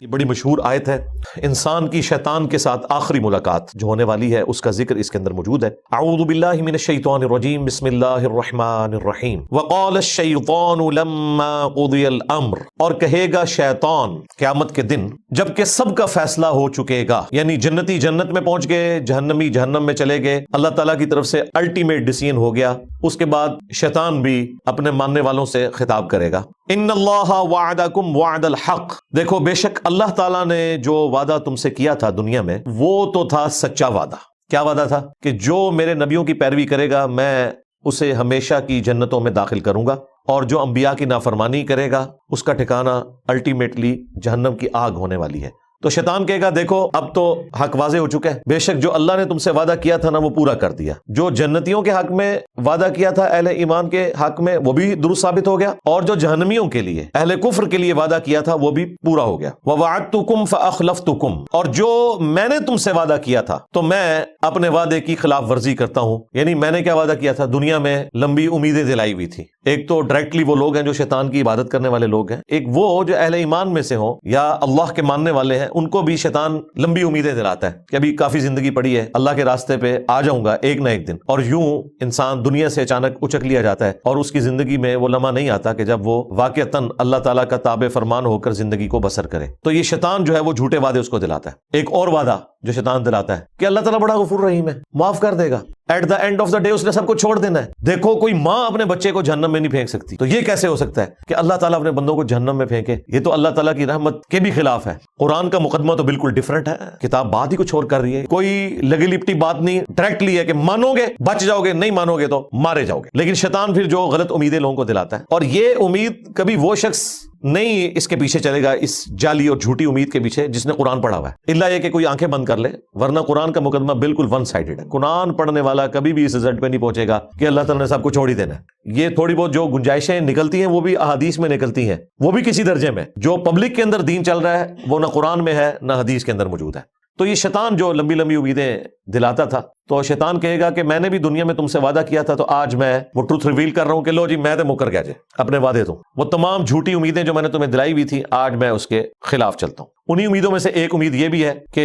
یہ بڑی مشہور آیت ہے، انسان کی شیطان کے ساتھ آخری ملاقات جو ہونے والی ہے اس کا ذکر اس کے اندر موجود ہے۔ اعوذ باللہ من الشیطان الرجیم، بسم اللہ الرحمن الرحیم۔ وقال الشیطان لما قضی الامر، اور کہے گا شیطان قیامت کے دن جب کہ سب کا فیصلہ ہو چکے گا، یعنی جنتی جنت میں پہنچ گئے، جہنمی جہنم میں چلے گئے، اللہ تعالیٰ کی طرف سے الٹیمیٹ ڈیسیژن ہو گیا، اس کے بعد شیطان بھی اپنے ماننے والوں سے خطاب کرے گا، ان اللہ وعدکم وعد الحق، دیکھو بے شک اللہ تعالیٰ نے جو وعدہ تم سے کیا تھا دنیا میں وہ تو تھا سچا وعدہ۔ کیا وعدہ تھا؟ کہ جو میرے نبیوں کی پیروی کرے گا میں اسے ہمیشہ کی جنتوں میں داخل کروں گا، اور جو انبیاء کی نافرمانی کرے گا اس کا ٹھکانہ الٹیمیٹلی جہنم کی آگ ہونے والی ہے۔ تو شیطان کہے گا دیکھو اب تو حق واضح ہو چکا ہے، بے شک جو اللہ نے تم سے وعدہ کیا تھا نا وہ پورا کر دیا، جو جنتیوں کے حق میں وعدہ کیا تھا اہل ایمان کے حق میں وہ بھی درست ثابت ہو گیا، اور جو جہنمیوں کے لیے اہل کفر کے لیے وعدہ کیا تھا وہ بھی پورا ہو گیا۔ وَوَعَدْتُكُمْ فَأَخْلَفْتُكُمْ، اور جو میں نے تم سے وعدہ کیا تھا تو میں اپنے وعدے کی خلاف ورزی کرتا ہوں۔ یعنی میں نے کیا وعدہ کیا تھا؟ دنیا میں لمبی امیدیں دلائی ہوئی تھی۔ ایک تو ڈائریکٹلی وہ لوگ ہیں جو شیطان کی عبادت کرنے والے لوگ ہیں، ایک وہ جو اہل ایمان میں سے ہوں یا اللہ کے ماننے والے ہیں، ان کو بھی شیطان لمبی امیدیں دلاتا ہے کہ ابھی کافی زندگی پڑی ہے، اللہ کے راستے پہ آ جاؤں گا ایک نہ ایک دن، اور یوں انسان دنیا سے اچانک اچک لیا جاتا ہے، اور اس کی زندگی میں وہ لمحہ نہیں آتا کہ جب وہ واقعتاً اللہ تعالیٰ کا تابع فرمان ہو کر زندگی کو بسر کرے۔ تو یہ شیطان جو ہے وہ جھوٹے وعدے اس کو دلاتا ہے۔ ایک اور وعدہ جو شیطان دلاتا ہے کہ اللہ تعالیٰ بڑا غفور رحیم ہے، معاف کر دے گا، at the end of the day اس نے سب کو چھوڑ دینا ہے۔ دیکھو کوئی ماں اپنے بچے کو جہنم میں نہیں پھینک سکتی، تو یہ کیسے ہو سکتا ہے کہ اللہ تعالیٰ اپنے بندوں کو جہنم میں پھینکے؟ یہ تو اللہ تعالیٰ کی رحمت کے بھی خلاف ہے۔ قرآن کا مقدمہ تو بالکل ڈیفرنٹ ہے، کتاب بات ہی کچھ اور کر رہی ہے، کوئی لگی لپٹی بات نہیں، ڈائریکٹلی ہے کہ مانو گے بچ جاؤ گے، نہیں مانو گے تو مارے جاؤ گے۔ لیکن شیطان پھر جو غلط امیدیں لوگوں کو دلاتا ہے، اور یہ امید کبھی وہ شخص نہیں اس کے پیچھے چلے گا، اس جعلی اور جھوٹی امید کے پیچھے، جس نے قرآن پڑھا ہوا ہے، الا یہ کہ کوئی آنکھیں بند کر لے، ورنہ قرآن کا مقدمہ بالکل ون سائیڈڈ ہے۔ قرآن پڑھنے والا کبھی بھی اس رزلٹ پہ نہیں پہنچے گا کہ اللہ تعالیٰ نے سب کو چھوڑ ہی دینا ہے۔ یہ تھوڑی بہت جو گنجائشیں نکلتی ہیں وہ بھی احادیث میں نکلتی ہیں، وہ بھی کسی درجے میں۔ جو پبلک کے اندر دین چل رہا ہے وہ نہ قرآن میں ہے نہ حدیث کے اندر موجود ہے۔ تو یہ شیطان جو لمبی لمبی امیدیں دلاتا تھا، تو شیطان کہے گا کہ میں نے بھی دنیا میں تم سے وعدہ کیا تھا، تو آج میں وہ ٹروتھ ریویل کر رہا ہوں کہ لو جی میں تو مکر گیا جی اپنے وعدے تو، وہ تمام جھوٹی امیدیں جو میں نے تمہیں دلائی ہوئی تھی آج میں اس کے خلاف چلتا ہوں۔ انہی امیدوں میں سے ایک امید یہ بھی ہے کہ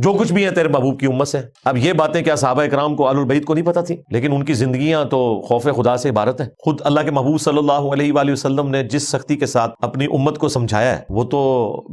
جو کچھ بھی ہے تیرے محبوب کی امت سے۔ اب یہ باتیں کیا صحابہ کرام کو، آل البیت کو نہیں پتہ تھی؟ لیکن ان کی زندگیاں تو خوف خدا سے عبارت ہیں۔ خود اللہ کے محبوب صلی اللہ علیہ وآلہ وسلم نے جس سختی کے ساتھ اپنی امت کو سمجھایا ہے وہ تو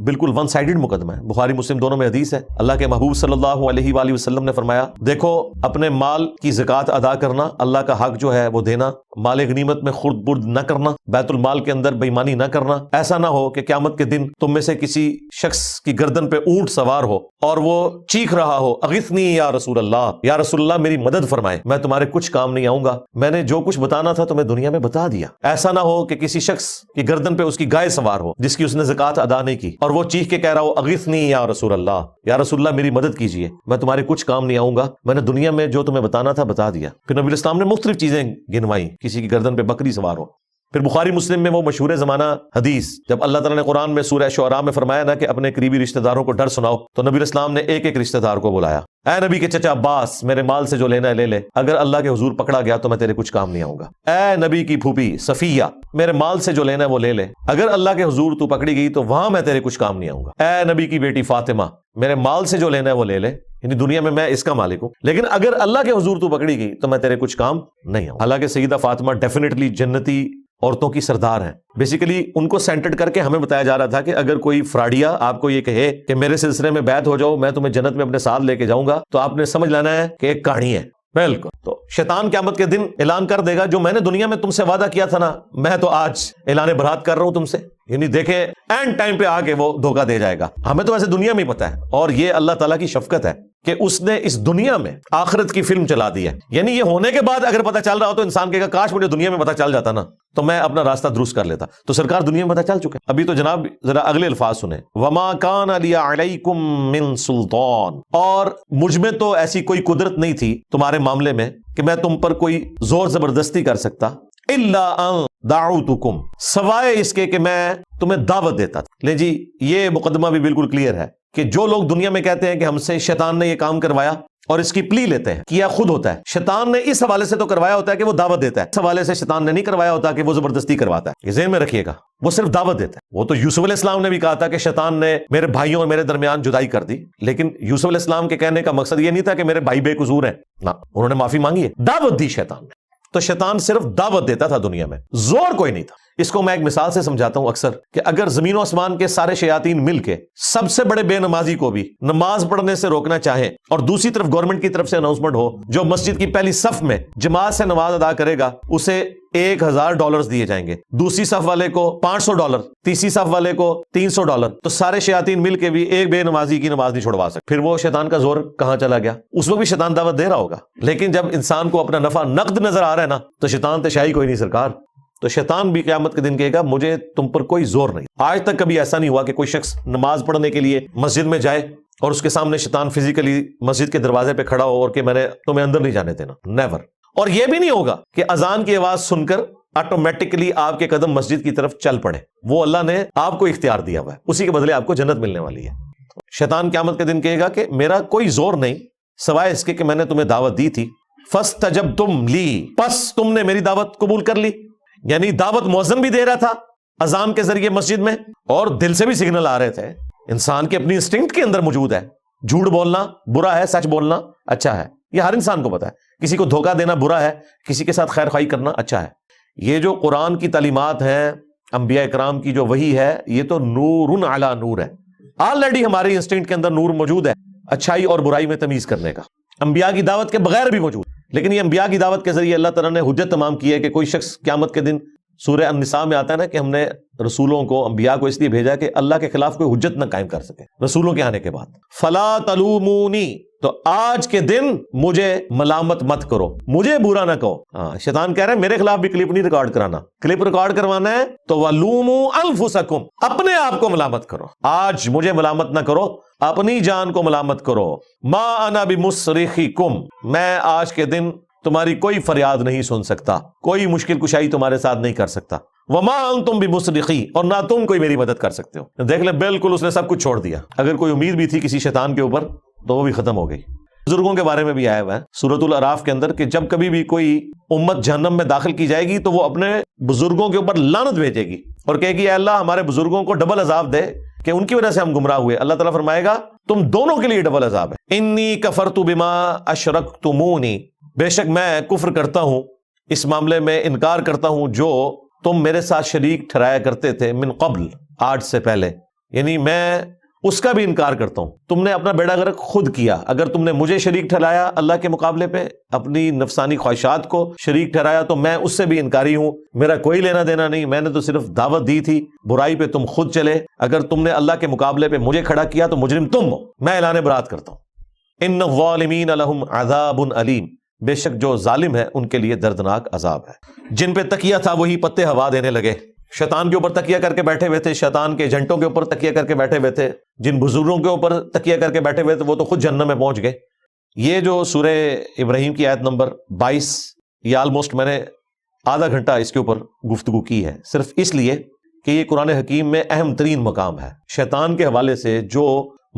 بالکل ون سائیڈڈ مقدمہ ہے۔ بخاری مسلم دونوں میں حدیث ہے، اللہ کے محبوب صلی اللہ علیہ وآلہ وسلم نے فرمایا دیکھو اپنے مال کی زکوٰۃ ادا کرنا، اللہ کا حق جو ہے وہ دینا، مال غنیمت میں خرد برد نہ کرنا، بیت المال کے اندر بے ایمانی نہ کرنا۔ ایسا نہ ہو کہ قیامت کے دن تم میں سے کسی شخص کی گردن پہ اونٹ سوار ہو اور وہ چیخ رہا ہو اغثنی یا رسول اللہ، یا رسول اللہ میری مدد فرمائے، میں تمہارے کچھ کام نہیں آؤں گا، میں نے جو کچھ بتانا تھا تمہیں دنیا میں بتا دیا۔ ایسا نہ ہو کہ کسی شخص کی گردن پہ اس کی گائے سوار ہو جس کی اس نے زکوٰۃ ادا نہیں کی، اور وہ چیخ کے کہہ رہا ہو اغثنی یا رسول اللہ، یا رسول اللہ میری مدد کیجیے، میں تمہارے کچھ کام نہیں آؤں گا، میں نے دنیا میں جو تمہیں بتانا تھا بتا دیا۔ پھر نبی اسلام نے مختلف چیزیں گنوائی، کسی کی گردن پہ بکری سوار ہو۔ پھر بخاری مسلم میں وہ مشہور زمانہ حدیث، جب اللہ تعالیٰ نے قرآن میں سورہ شعراء میں فرمایا نا کہ اپنے قریبی رشتہ داروں کو ڈر سناؤ، تو نبی اسلام نے ایک ایک رشتہ دار کو بلایا، اے نبی کے چچا عباس میرے مال سے جو لینا ہے لے لے، اگر اللہ کے حضور پکڑا گیا تو میں تیرے کچھ کام نہیں آؤں گا۔ اے نبی کی پھوپھی صفیہ میرے مال سے جو لینا ہے وہ لے لے، اگر اللہ کے حضور تو پکڑی گئی تو وہاں میں تیرے کچھ کام نہیں آؤں گا۔ اے نبی کی بیٹی فاطمہ میرے مال سے جو لینا ہے وہ لے لے، یعنی دنیا میں اس کا مالک ہوں، لیکن اگر اللہ کے حضور تو پکڑی گئی تو میں تیرے کچھ کام نہیں آؤں۔ حالانکہ سیدہ فاطمہ ڈیفینیٹلی جنتی عورتوں کی سردار ہیں۔ بیسیکلی ان کو سینٹرڈ کر کے ہمیں بتایا جا رہا تھا کہ اگر کوئی فراڈیا آپ کو یہ کہے کہ میرے سلسلے میں بیعت ہو جاؤ میں تمہیں جنت میں اپنے ساتھ لے کے جاؤں گا، تو آپ نے سمجھ لینا ہے کہ ایک کہانی ہے۔ بالکل، تو شیطان قیامت کے دن اعلان کر دے گا جو میں نے دنیا میں تم سے وعدہ کیا تھا نا، میں تو آج اعلان برات کر رہا ہوں تم سے۔ یعنی دیکھیں اینڈ ٹائم پہ آ کے وہ دھوکہ دے جائے گا۔ ہمیں تو ویسے دنیا میں ہی پتہ ہے، اور یہ اللہ تعالیٰ کی شفقت ہے کہ اس نے اس دنیا میں آخرت کی فلم چلا دی ہے۔ یعنی یہ ہونے کے بعد اگر پتہ چل رہا ہو تو انسان کہے گا کاش مجھے دنیا میں پتہ چل جاتا نا تو میں اپنا راستہ درست کر لیتا۔ تو سرکار دنیا میں پتہ چل چکا ہے۔ ابھی تو جناب ذرا اگلے الفاظ سنیں، وما کان لی علیکم من سلطان، اور مجھ میں تو ایسی کوئی قدرت نہیں تھی تمہارے معاملے میں کہ میں تم پر کوئی زور زبردستی کر سکتا، الا ان دعوتکم، سوائے اس کے کہ میں تمہیں دعوت دیتا تھا۔ لے جی یہ مقدمہ بھی بالکل کلیئر ہے کہ جو لوگ دنیا میں کہتے ہیں کہ ہم سے شیطان نے یہ کام کروایا، اور اس کی پلی لیتے ہیں، کیا خود ہوتا ہے۔ شیطان نے اس حوالے سے تو کروایا ہوتا ہے کہ وہ دعوت دیتا ہے، اس حوالے سے شیطان نے نہیں کروایا ہوتا کہ وہ زبردستی کرواتا ہے۔ یہ ذہن میں رکھیے گا، وہ صرف دعوت دیتا ہے۔ وہ تو یوسف علیہ السلام نے بھی کہا تھا کہ شیطان نے میرے بھائیوں اور میرے درمیان جدائی کر دی، لیکن یوسف علیہ السلام کے کہنے کا مقصد یہ نہیں تھا کہ میرے بھائی بے قصور ہیں، نہ، انہوں نے معافی مانگی ہے، دعوت دی شیطان نے۔ تو شیطان صرف دعوت دیتا تھا دنیا میں، زور کوئی نہیں تھا۔ اس کو میں ایک مثال سے سمجھاتا ہوں اکثر، کہ اگر زمین و آسمان کے سارے شیاطین مل کے سب سے بڑے بے نمازی کو بھی نماز پڑھنے سے روکنا چاہیں، اور دوسری طرف گورنمنٹ کی طرف سے اناؤنسمنٹ ہو جو مسجد کی پہلی صف میں جماعت سے نماز ادا کرے گا اسے $1000 دیے جائیں گے، دوسری صف والے کو $500، تیسری صف والے کو $300، تو سارے شیاطین مل کے بھی ایک بے نمازی کی نماز نہیں چھڑوا سکتے۔ پھر وہ شیطان کا زور کہاں چلا گیا؟ اس وقت بھی شیطان دعوت دے رہا ہوگا، لیکن جب انسان کو اپنا نفع نقد نظر آ رہا ہے نا، تو شیطان تشائی کوئی نہیں سرکار۔ تو شیطان بھی قیامت کے دن کہے گا مجھے تم پر کوئی زور نہیں۔ آج تک کبھی ایسا نہیں ہوا کہ کوئی شخص نماز پڑھنے کے لیے مسجد میں جائے اور اس کے سامنے شیطان فزیکلی مسجد کے دروازے پہ کھڑا ہو اور کہ میں نے تمہیں اندر نہیں جانے دینا، نیور۔ اور یہ بھی نہیں ہوگا کہ اذان کی آواز سن کر آٹومیٹکلی آپ کے قدم مسجد کی طرف چل پڑے، وہ اللہ نے آپ کو اختیار دیا ہوا ہے، اسی کے بدلے آپ کو جنت ملنے والی ہے۔ شیطان قیامت کے دن کہے گا کہ میرا کوئی زور نہیں سوائے اس کے کہ میں نے تمہیں دعوت دی تھی، فاستجبتم لی، پس تم نے میری دعوت قبول کر لی۔ یعنی دعوت مؤذن بھی دے رہا تھا اذان کے ذریعے مسجد میں، اور دل سے بھی سگنل آ رہے تھے۔ انسان کی اپنی انسٹنکٹ کے اندر موجود ہے، جھوٹ بولنا برا ہے، سچ بولنا اچھا ہے، یہ ہر انسان کو پتا ہے۔ کسی کو دھوکہ دینا برا ہے، کسی کے ساتھ خیر خواہی کرنا اچھا ہے۔ یہ جو قرآن کی تعلیمات ہیں، انبیاء کرام کی جو وحی ہے، یہ تو نور علی نور ہے۔ آلریڈی ہماری انسٹنکٹ کے اندر نور موجود ہے اچھائی اور برائی میں تمیز کرنے کا، انبیاء کی دعوت کے بغیر بھی موجود، لیکن یہ انبیاء کی دعوت کے ذریعے اللہ تعالیٰ نے حجت تمام کی ہے کہ کوئی شخص قیامت کے دن، سورہ النساء میں آتا ہے نا کہ ہم نے رسولوں کو، انبیاء کو اس لیے بھیجا کہ اللہ کے خلاف کوئی حجت نہ قائم کر سکے رسولوں کے آنے کے بعد۔ فلا تلومونی، تو آج کے دن مجھے ملامت مت کرو، مجھے برا نہ کہو۔ شیطان کہہ رہے ہیں میرے خلاف بھی کلپ نہیں ریکارڈ کرانا، کلپ ریکارڈ کروانا ہے تو وَلُومُوا أَنفُسَكُمْ، اپنے آپ کو ملامت کرو، آج مجھے ملامت نہ کرو، اپنی جان کو ملامت کرو۔ ما انا بمصرخکم، میں آج کے دن تمہاری کوئی فریاد نہیں سن سکتا، کوئی مشکل کشائی تمہارے ساتھ نہیں کر سکتا۔ وما انتم بمصرخی، اور نہ تم کوئی میری مدد کر سکتے ہو۔ دیکھ لیں بالکل اس نے سب کچھ چھوڑ دیا۔ اگر کوئی امید بھی تھی کسی شیطان کے اوپر تو وہ بھی ختم ہو گئی۔ بزرگوں کے بارے میں بھی آیا ہوا ہے سورۃ الاعراف کے اندر کہ جب کبھی بھی کوئی امت جہنم میں داخل کی جائے گی تو وہ اپنے بزرگوں کے اوپر لعنت بھیجے گی اور کہے گی اے اللہ ہمارے بزرگوں کو ڈبل عذاب دے کہ ان کی وجہ سے ہم گمراہ ہوئے۔ اللہ تعالیٰ فرمائے گا تم دونوں کے لیے ڈبل عذاب ہے۔ انی کفرت بما اشرکتمونی، بے شک میں کفر کرتا ہوں، اس معاملے میں انکار کرتا ہوں جو تم میرے ساتھ شریک ٹھہرایا کرتے تھے، من قبل، آج سے پہلے، یعنی میں اس کا بھی انکار کرتا ہوں۔ تم نے اپنا بیڑا غرق خود کیا، اگر تم نے مجھے شریک ٹھہرایا اللہ کے مقابلے پہ، اپنی نفسانی خواہشات کو شریک ٹھہرایا، تو میں اس سے بھی انکاری ہوں، میرا کوئی لینا دینا نہیں، میں نے تو صرف دعوت دی تھی، برائی پہ تم خود چلے۔ اگر تم نے اللہ کے مقابلے پہ مجھے کھڑا کیا تو مجرم تم ہو، میں اعلان برات کرتا ہوں۔ ان الظالمین لہم عذاب علیم، بے شک جو ظالم ہے ان کے لیے دردناک عذاب ہے۔ جن پہ تکیہ تھا وہی پتے ہوا دینے لگے، شیطان کے اوپر تکیہ کر کے بیٹھے ہوئے تھے، شیطان کے ایجنٹوں کے اوپر تکیہ کر کے بیٹھے ہوئے تھے، جن بزرگوں کے اوپر تکیہ کر کے بیٹھے ہوئے تھے وہ تو خود جہنم میں پہنچ گئے۔ یہ جو سورہ ابراہیم کی آیت نمبر 22، یہ آلموسٹ میں نے آدھا گھنٹہ اس کے اوپر گفتگو کی ہے، صرف اس لیے کہ یہ قرآن حکیم میں اہم ترین مقام ہے۔ شیطان کے حوالے سے جو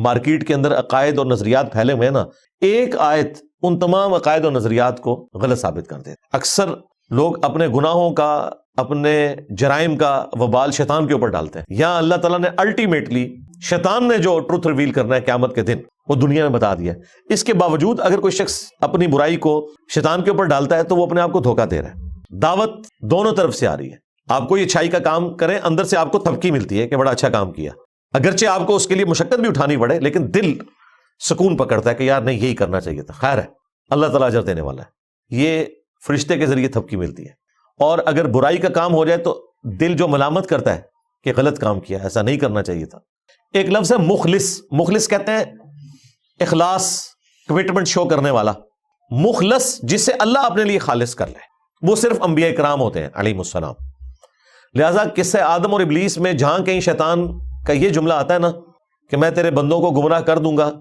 مارکیٹ کے اندر عقائد اور نظریات پھیلے ہوئے ہیں نا، ایک آیت ان تمام عقائد اور نظریات کو غلط ثابت کر دیتے۔ اکثر لوگ اپنے گناہوں کا، اپنے جرائم کا وبال شیطان کے اوپر ڈالتے ہیں۔ یہاں اللہ تعالیٰ نے الٹیمیٹلی شیطان نے جو ٹروتھ ریویل کرنا ہے قیامت کے دن وہ دنیا میں بتا دیا ہے۔ اس کے باوجود اگر کوئی شخص اپنی برائی کو شیطان کے اوپر ڈالتا ہے تو وہ اپنے آپ کو دھوکہ دے رہا ہے۔ دعوت دونوں طرف سے آ رہی ہے، آپ کوئی اچھائی کا کام کریں، اندر سے آپ کو تھپکی ملتی ہے کہ بڑا اچھا کام کیا، اگرچہ آپ کو اس کے لیے مشقت بھی اٹھانی پڑے، لیکن دل سکون پکڑتا ہے کہ یار نہیں یہی کرنا چاہیے تھا، خیر ہے اللہ تعالیٰ اجر دینے والا ہے۔ یہ فرشتے کے ذریعے تھپکی ملتی ہے۔ اور اگر برائی کا کام ہو جائے تو دل جو ملامت کرتا ہے کہ غلط کام کیا، ایسا نہیں کرنا چاہیے تھا۔ ایک لفظ ہے مخلص، مخلص کہتے ہیں اخلاص، کمٹمنٹ شو کرنے والا۔ مخلص جسے اللہ اپنے لیے خالص کر لے، وہ صرف انبیاء کرام ہوتے ہیں علیہم السلام۔ لہٰذا قصہ آدم اور ابلیس میں جہاں کہیں شیطان کا یہ جملہ آتا ہے نا کہ میں تیرے بندوں کو گمراہ کر دوں گا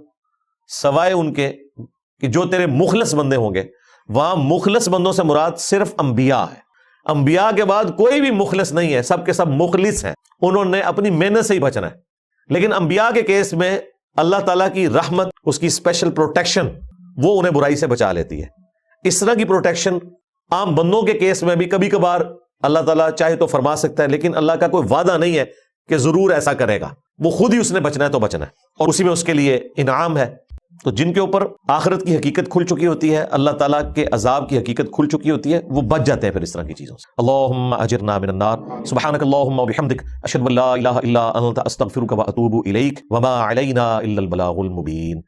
سوائے ان کے کہ جو تیرے مخلص بندے ہوں گے، وہاں مخلص بندوں سے مراد صرف انبیاء ہے۔ انبیاء کے بعد کوئی بھی مخلص نہیں ہے، سب کے سب مخلص ہیں، انہوں نے اپنی محنت سے ہی بچنا ہے۔ لیکن انبیاء کے کیس میں اللہ تعالیٰ کی رحمت، اس کی اسپیشل پروٹیکشن، وہ انہیں برائی سے بچا لیتی ہے۔ اس طرح کی پروٹیکشن عام بندوں کے کیس میں بھی کبھی کبھار اللہ تعالیٰ چاہے تو فرما سکتا ہے، لیکن اللہ کا کوئی وعدہ نہیں ہے کہ ضرور ایسا کرے گا، وہ خود ہی اس نے بچنا ہے تو بچنا ہے، اور اسی میں اس کے لیے انعام ہے۔ تو جن کے اوپر آخرت کی حقیقت کھل چکی ہوتی ہے، اللہ تعالیٰ کے عذاب کی حقیقت کھل چکی ہوتی ہے، وہ بچ جاتے ہیں پھر اس طرح کی چیزوں سے۔ اللہم اجرنا من النار، سبحانک اللہم وبحمدک، اشہد ان لا الہ الا انت، استغفرک واتوب الیک، وما علینا الا البلاغ المبین۔